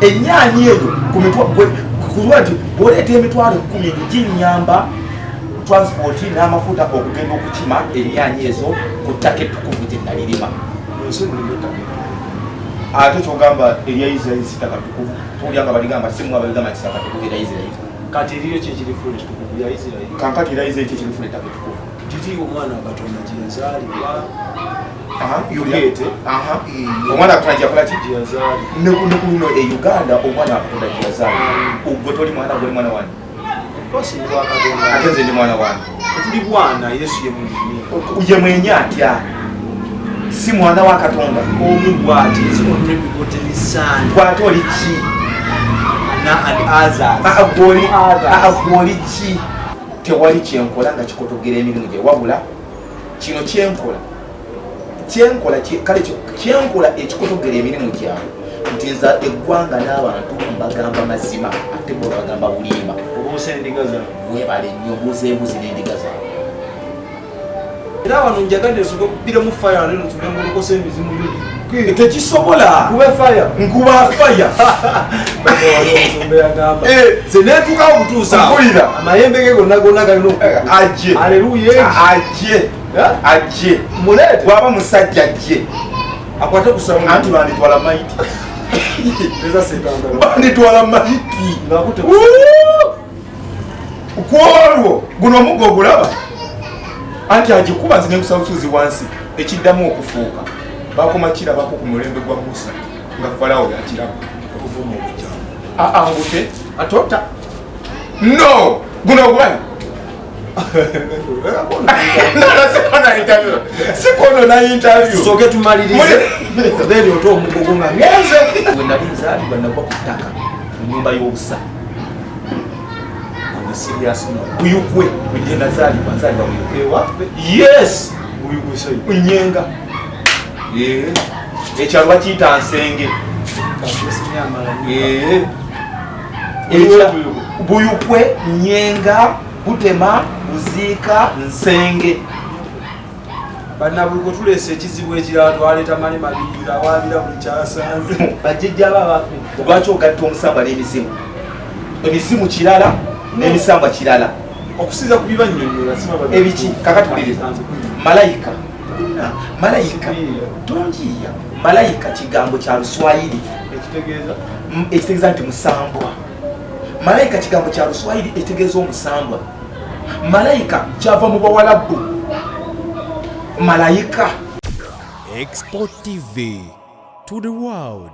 Ennyaanya eyo ku kulwati bw'oleeta emitwalo 10 ginyamba transport n'amafuta okugenda okukima ennyaanya ezo ku ttaka ettukuvu gye nalirima. Ate kyogamba erya Israel si ttaka ttukuvu tulyanga baligamba simu abaligamba nti ttaka ttukuvu erya Israel. Kati eriyo kyekirifuna ekitukuvu ya Israel. Kankati erya Israel kyekirifuna ettaka ettukuvu. Titi omwana wa Katonda gye yazaalibwa. Omwana wa Katonda gyakola ki? Ne kuno e Uganda omwana wa Katonda gye yazaalibwa. Ogwe toli mwana gwe mwana wange. Kosi ni wa Katonda. Ate nze ndi mwana wange. Tuli bwana Yesu ye mwenye. Ye mwenye atya. Si mwana wa Katonda. Omu bwati is only begotten son. Bwati oli ki? And others. Gwoli ki? Tewali kyenkola nga kikotogera emirimu gye wabula kino kyenkola kale kyenkola ekikotogera emirimu gyabwe nti nza eggwanga n'abantu mbagamba mazima ate bo bagamba bulimba obuusa endiga zaabwe webale nnyo obuuza embuzi n'endiga zaabwe. Era wano njagadde nsooka okubbiramu faya neno nsooka ngolokosa emizimu mingi tekisobola nkuba faya ze neetuukawo okutuusa amayembe ge gonna galina ajje ajje muleete bw'aba musajja ajje akwate kusamu anti banditwala mayiti banditwala mayiti kwolwo guno omuggo ogulaba anti agikuba nzi nenkusa busuuzi wansi ekiddamu okufuuka bakoma kirabako ku mulembe gwa Musa nga Falawo yakiraba okuvuma obujja angute atota no guno ogulani sikono na interview soke tumalirize then oto omugogo nga ngeze we nali nzaalibwa nagwa ku ttaka mu nnyumba y'obusa buyukwe bwe nazaalibwa nzaalibwa buyukwe waffe yes nyenga ekyalo bakiyita Nsenge buyukwe nyenga Butema Buziika Nsenge. Bannabuluko tuleese ekizibu ekirala twaleeta mali mabirira waabira buli kyasanze bajjajja baffe lwaki ogatta omusamba n'emizimu emizimu kirala n'emisamba kirala okusinza ku bibannyonnyola ebiki kakatuliriza malayika tonjiya malayika kigambo kya Luswayiri ekitegeeza nti musambwa. Malayika kigambo kya Luswayiri ekitegeeza omusambwa. Malayika kyava mu Bawalabu. Malayika Export TV to the world.